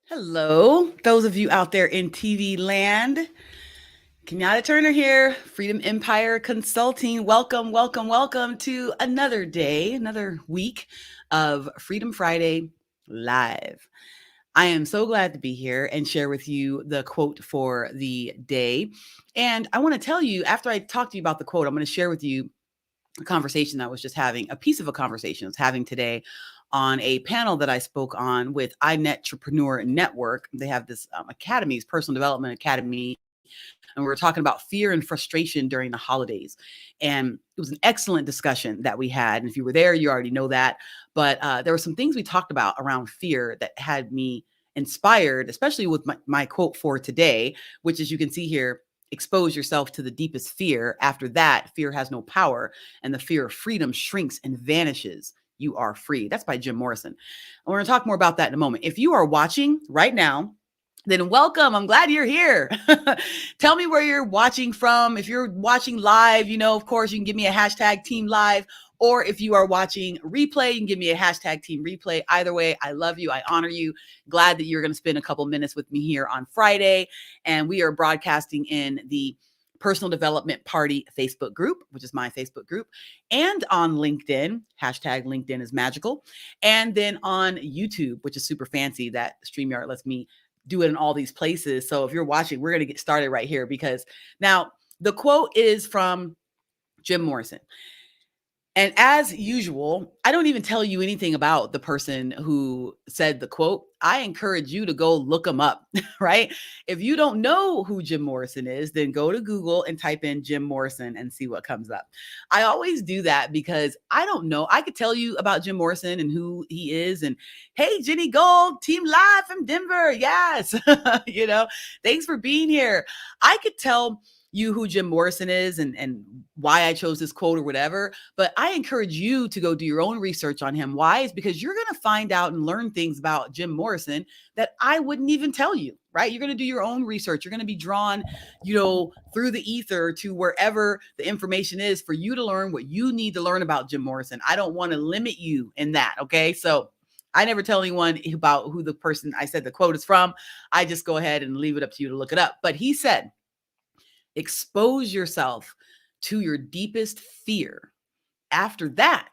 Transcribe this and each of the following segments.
Hello, those of you out there in TV land. Kenyatta Turner here, Freedom Empire Consulting. Welcome, welcome, welcome to another day, another week of Freedom Friday Live. I am so glad to be here and share with you the quote for the day. And I want to tell you, after I talk to you about the quote, I'm going to share with you a conversation that I was just having, a piece of a conversation I was having today on a panel that I spoke on with iNetrepreneur Network. They have this academies, personal development academy, and we were talking about fear and frustration during the holidays. And it was an excellent discussion that we had. And if you were there, you already know that. But there were some things we talked about around fear that had me inspired, especially with my quote for today, which, as you can see here, expose yourself to the deepest fear. After that, fear has no power, and the fear of freedom shrinks and vanishes. You are free. That's by Jim Morrison. And we're going to talk more about that in a moment. If you are watching right now, then welcome. I'm glad you're here. Tell me where you're watching from. If you're watching live, of course, you can give me a hashtag team live. Or if you are watching replay, you can give me a hashtag team replay. Either way, I love you. I honor you. Glad that you're going to spend a couple minutes with me here on Friday. And we are broadcasting in the Personal Development Party Facebook group, which is my Facebook group, and on LinkedIn, hashtag LinkedIn is magical. And then on YouTube, which is super fancy, that StreamYard lets me do it in all these places. So if you're watching, we're going to get started right here, because now the quote is from Jim Morrison. And as usual, I don't even tell you anything about the person who said the quote. I encourage you to go look him up, right? If you don't know who Jim Morrison is, then go to Google and type in Jim Morrison and see what comes up. I always do that because I don't know. I could tell you about Jim Morrison and who he is. And hey, Jenny Gold, team live from Denver. Yes. Thanks for being here. I could tell you who Jim Morrison is and why I chose this quote or whatever. But I encourage you to go do your own research on him. Why? Is because you're going to find out and learn things about Jim Morrison that I wouldn't even tell you, right? You're going to do your own research. You're going to be drawn, through the ether to wherever the information is for you to learn what you need to learn about Jim Morrison. I don't want to limit you in that. Okay. So I never tell anyone about who the person I said the quote is from. I just go ahead and leave it up to you to look it up. But he said, expose yourself to your deepest fear. After that,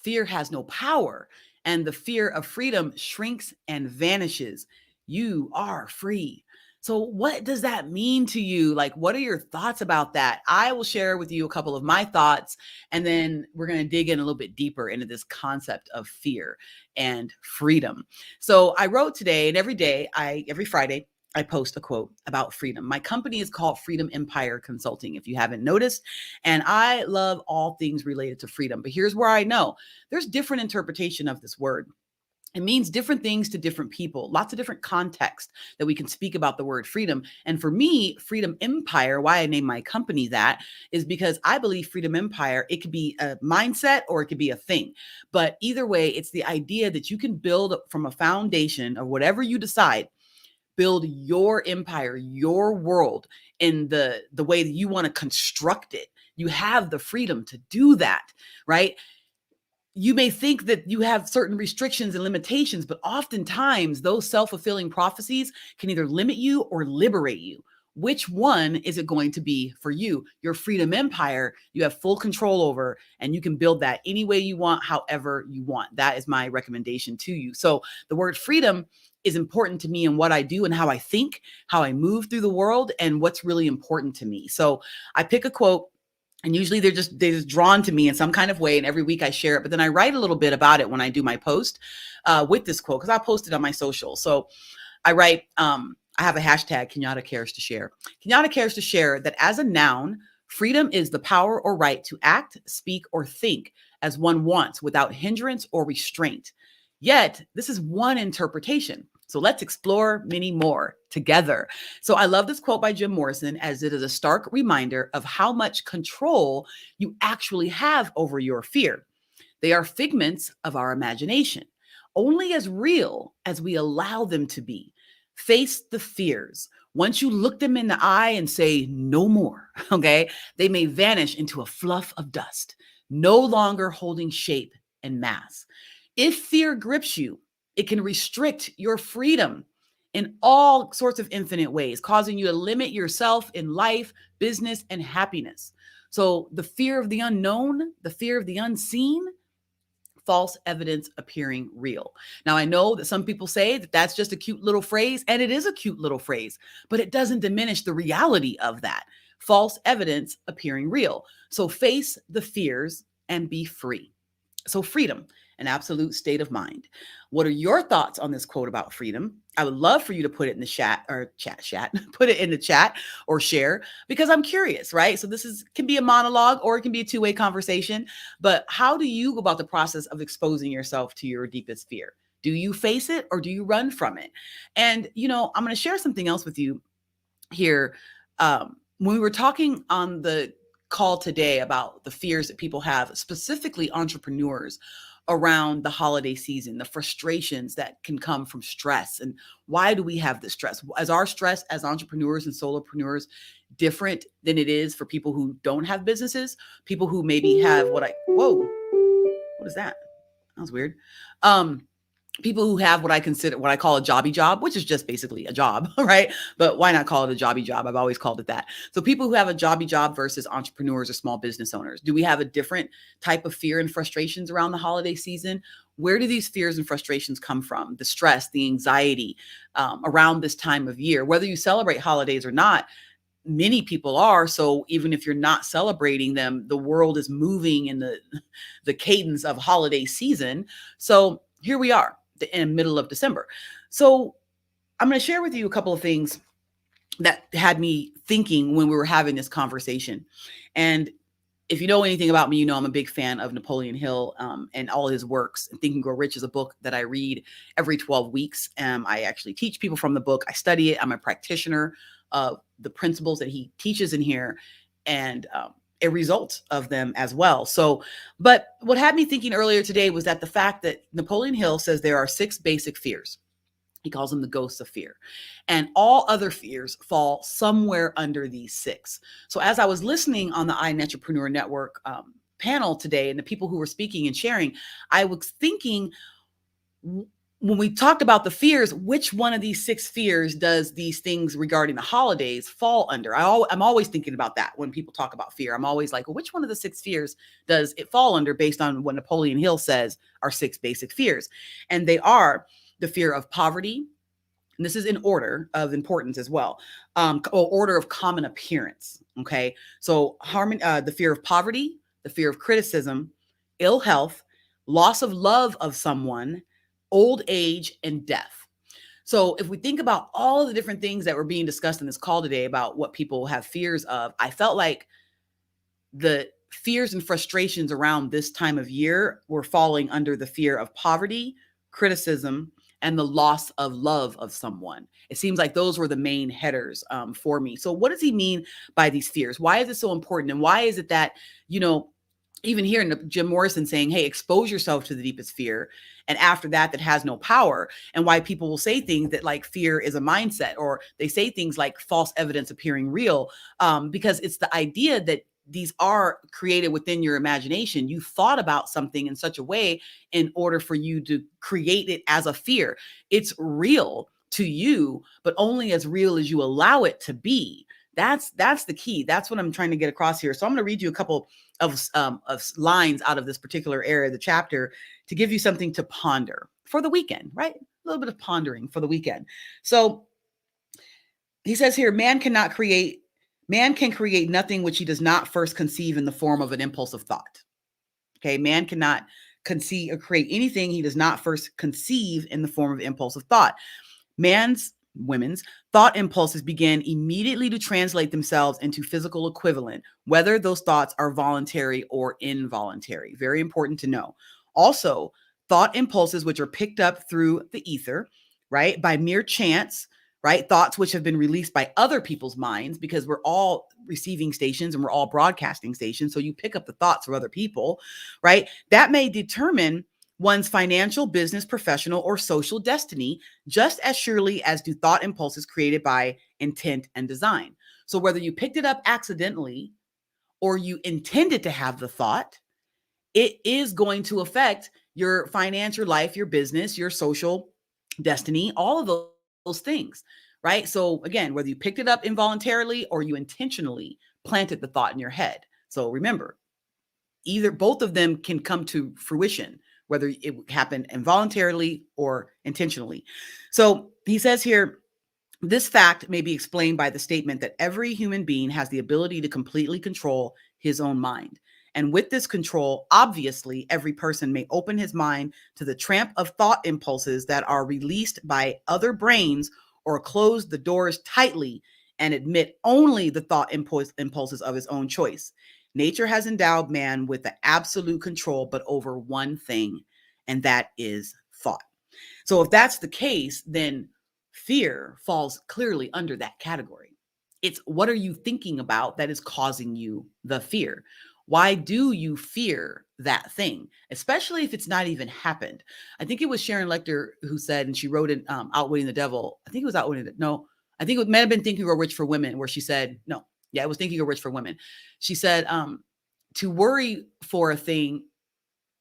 fear has no power, and the fear of freedom shrinks and vanishes. You are free. So what does that mean to you? Like, what are your thoughts about that? I will share with you a couple of my thoughts, and then we're going to dig in a little bit deeper into this concept of fear and freedom. So I wrote today, and every Friday, I post a quote about freedom. My company is called Freedom Empire Consulting, if you haven't noticed. And I love all things related to freedom. But here's where I know there's different interpretation of this word. It means different things to different people, lots of different context that we can speak about the word freedom. And for me, Freedom Empire, why I named my company that, is because I believe Freedom Empire, it could be a mindset or it could be a thing. But either way, it's the idea that you can build from a foundation of whatever you decide, build your empire, your world in the way that you want to construct it. You have the freedom to do that, right? You may think that you have certain restrictions and limitations, but oftentimes those self-fulfilling prophecies can either limit you or liberate you. Which one is it going to be for you? Your freedom empire, you have full control over, and you can build that any way you want, however you want. That is my recommendation to you. So the word freedom is important to me in what I do and how I think, how I move through the world, and what's really important to me. So I pick a quote, and usually they're just drawn to me in some kind of way. And every week I share it, but then I write a little bit about it when I do my post with this quote, because I'll post it on my social. So I write, I have a hashtag, Kenyatta Cares to Share. Kenyatta cares to share that as a noun, freedom is the power or right to act, speak, or think as one wants without hindrance or restraint. Yet, this is one interpretation. So let's explore many more together. So I love this quote by Jim Morrison, as it is a stark reminder of how much control you actually have over your fear. They are figments of our imagination, only as real as we allow them to be. Face the fears. Once you look them in the eye and say, no more, okay, they may vanish into a fluff of dust, no longer holding shape and mass. If fear grips you, it can restrict your freedom in all sorts of infinite ways, causing you to limit yourself in life, business, and happiness. So the fear of the unknown, the fear of the unseen, false evidence appearing real. Now, I know that some people say that that's just a cute little phrase, and it is a cute little phrase, but it doesn't diminish the reality of that. False evidence appearing real. So face the fears and be free. So, freedom, an absolute state of mind. What are your thoughts on this quote about freedom? I would love for you to put it in the chat, put it in the chat or share because I'm curious, right? So this is can be a monologue or it can be a two-way conversation, but how do you go about the process of exposing yourself to your deepest fear? Do you face it or do you run from it? And I'm going to share something else with you here. When we were talking on the call today about the fears that people have, specifically entrepreneurs around the holiday season, the frustrations that can come from stress, and why do we have this stress? Is our stress as entrepreneurs and solopreneurs different than it is for people who don't have businesses? People who maybe have whoa, what is that? That was weird. People who have what I call a jobby job, which is just basically a job, right? But why not call it a jobby job? I've always called it that. So people who have a jobby job versus entrepreneurs or small business owners, do we have a different type of fear and frustrations around the holiday season? Where do these fears and frustrations come from? The stress, the anxiety around this time of year, whether you celebrate holidays or not, many people are. So even if you're not celebrating them, the world is moving in the cadence of holiday season. So here we are in the middle of December. So I'm going to share with you a couple of things that had me thinking when we were having this conversation. And if you know anything about me, I'm a big fan of Napoleon Hill and all his works. Think and Grow Rich is a book that I read every 12 weeks. I actually teach people from the book. I study it. I'm a practitioner of the principles that he teaches in here and a result of them as well. So, but what had me thinking earlier today was that the fact that Napoleon Hill says there are 6 basic fears. He calls them the ghosts of fear. And all other fears fall somewhere under these 6. So as I was listening on the iNetrepreneur Network panel today and the people who were speaking and sharing, I was thinking, when we talked about the fears, which one of these 6 fears does these things regarding the holidays fall under? I'm always thinking about that when people talk about fear. I'm always like, well, which one of the 6 fears does it fall under based on what Napoleon Hill says are 6 basic fears? And they are the fear of poverty. And this is in order of importance as well, order of common appearance. Okay. So the fear of poverty, the fear of criticism, ill health, loss of love of someone, old age, and death. So if we think about all of the different things that were being discussed in this call today about what people have fears of, I felt like the fears and frustrations around this time of year were falling under the fear of poverty, criticism, and the loss of love of someone. It seems like those were the main headers for me. So what does he mean by these fears? Why is it so important? And why is it that, even here in Jim Morrison saying, hey, expose yourself to the deepest fear. And after that has no power. And why people will say things that like fear is a mindset, or they say things like false evidence appearing real, because it's the idea that these are created within your imagination. You thought about something in such a way in order for you to create it as a fear. It's real to you, but only as real as you allow it to be. That's the key. That's what I'm trying to get across here. So I'm going to read you a couple of lines out of this particular area of the chapter to give you something to ponder for the weekend, right? A little bit of pondering for the weekend. So he says here, man can create nothing which he does not first conceive in the form of an impulsive thought. Okay. Man cannot conceive or create anything he does not first conceive in the form of impulsive thought. Women's thought impulses begin immediately to translate themselves into physical equivalent, whether those thoughts are voluntary or involuntary. Very important to know. Also, thought impulses, which are picked up through the ether, right, by mere chance, right, thoughts which have been released by other people's minds, because we're all receiving stations and we're all broadcasting stations. So you pick up the thoughts of other people, right? That may determine one's financial, business, professional, or social destiny, just as surely as do thought impulses created by intent and design. So whether you picked it up accidentally or you intended to have the thought, it is going to affect your finance, your life, your business, your social destiny, all of those those things, right? So again, whether you picked it up involuntarily or you intentionally planted the thought in your head. So remember, either both of them can come to fruition, whether it happened involuntarily or intentionally. So he says here, this fact may be explained by the statement that every human being has the ability to completely control his own mind. And with this control, obviously, every person may open his mind to the tramp of thought impulses that are released by other brains, or close the doors tightly and admit only the thought impulses of his own choice. Nature has endowed man with the absolute control, but over one thing, and that is thought. So if that's the case, then fear falls clearly under that category. It's what are you thinking about that is causing you the fear? Why do you fear that thing, especially if it's not even happened? I think it was Sharon Lecter who said, and she wrote it, Outwitting the Devil. I think it was Outwitting the, no, I think it might have been Think and Grow Rich for Women, where she said, no, yeah, it was Think and Grow Rich for Women. She said, to worry for a thing,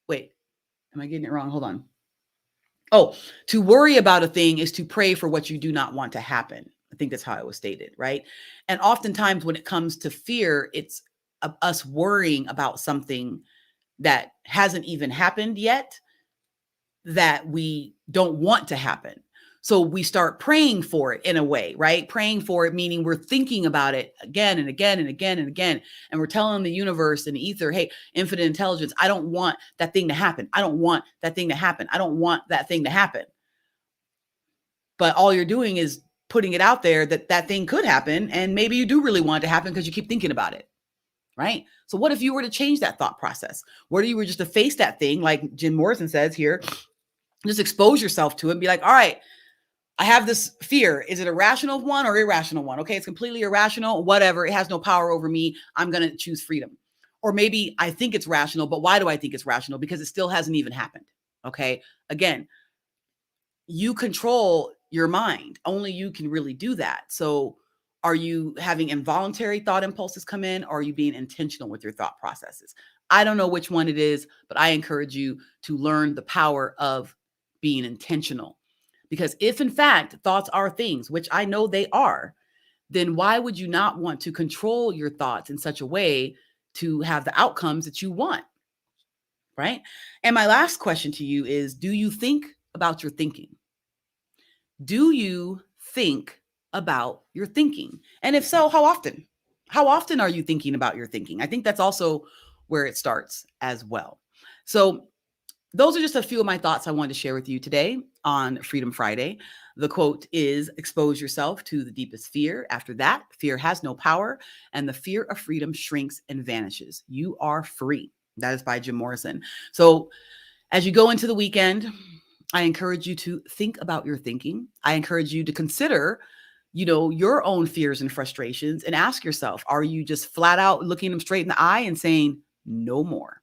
wait, am I getting it wrong? Hold on. Oh, to worry about a thing is to pray for what you do not want to happen. I think that's how it was stated, right? And oftentimes when it comes to fear, it's us worrying about something that hasn't even happened yet, that we don't want to happen. So we start praying for it in a way, right? Praying for it, meaning we're thinking about it again and again and again and again. And we're telling the universe and the ether, hey, infinite intelligence, I don't want that thing to happen. I don't want that thing to happen. I don't want that thing to happen. But all you're doing is putting it out there that that thing could happen. And maybe you do really want it to happen because you keep thinking about it, right? So what if you were to change that thought process? What if you were just to face that thing, like Jim Morrison says here, just expose yourself to it and be like, all right, I have this fear. Is it a rational one or irrational one? Okay, it's completely irrational, whatever. It has no power over me. I'm going to choose freedom. Or maybe I think it's rational, but why do I think it's rational? Because it still hasn't even happened. Okay, again, you control your mind. Only you can really do that. So are you having involuntary thought impulses come in, or are you being intentional with your thought processes? I don't know which one it is, but I encourage you to learn the power of being intentional. Because if in fact thoughts are things, which I know they are, then why would you not want to control your thoughts in such a way to have the outcomes that you want? Right? And my last question to you is, do you think about your thinking? Do you think about your thinking? And if so, how often? How often are you thinking about your thinking? I think that's also where it starts as well. So, those are just a few of my thoughts I wanted to share with you today on Freedom Friday. The quote is, expose yourself to the deepest fear. After that, fear has no power, and the fear of freedom shrinks and vanishes. You are free. That is by Jim Morrison. So, as you go into the weekend, I encourage you to think about your thinking. I encourage you to consider, your own fears and frustrations, and ask yourself, are you just flat out looking them straight in the eye and saying no more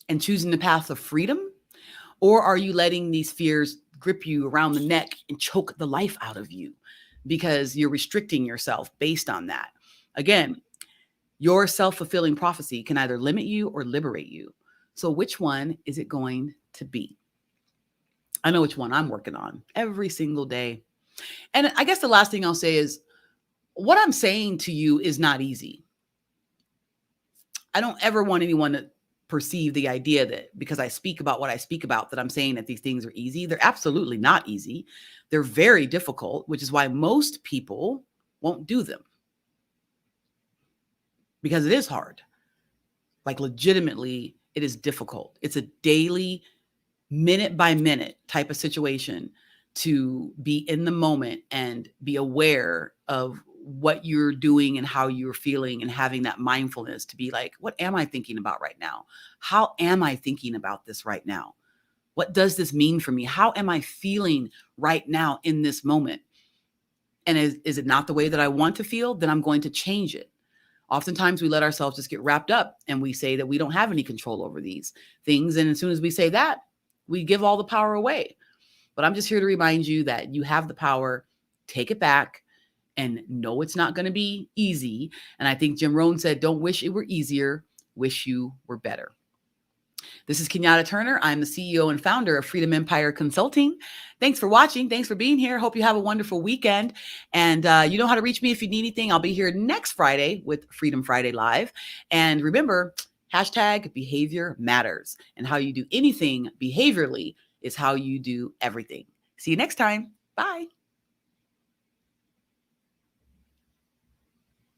and choosing the path of freedom? Or are you letting these fears grip you around the neck and choke the life out of you because you're restricting yourself based on that? Again, your self-fulfilling prophecy can either limit you or liberate you. So which one is it going to be? I know which one I'm working on every single day. And I guess the last thing I'll say is, what I'm saying to you is not easy. I don't ever want anyone to perceive the idea that because I speak about what I speak about, that I'm saying that these things are easy. They're absolutely not easy. They're very difficult, which is why most people won't do them, because it is hard. Like, legitimately, it is difficult. It's a daily, minute by minute type of situation to be in the moment and be aware of what you're doing and how you're feeling, and having that mindfulness to be like, what am I thinking about right now? How am I thinking about this right now? What does this mean for me? How am I feeling right now in this moment? And is it not the way that I want to feel? Then I'm going to change it. Oftentimes we let ourselves just get wrapped up and we say that we don't have any control over these things. And as soon as we say that, we give all the power away. But I'm just here to remind you that you have the power. Take it back, and know it's not going to be easy. And I think Jim Rohn said, don't wish it were easier, wish you were better. This is Kenyatta Turner. I'm the CEO and founder of Freedom Empire Consulting. Thanks for watching. Thanks for being here. Hope you have a wonderful weekend. And you know how to reach me if you need anything. I'll be here next Friday with Freedom Friday Live. And remember, hashtag behavior matters. And how you do anything behaviorally is how you do everything. See you next time. Bye.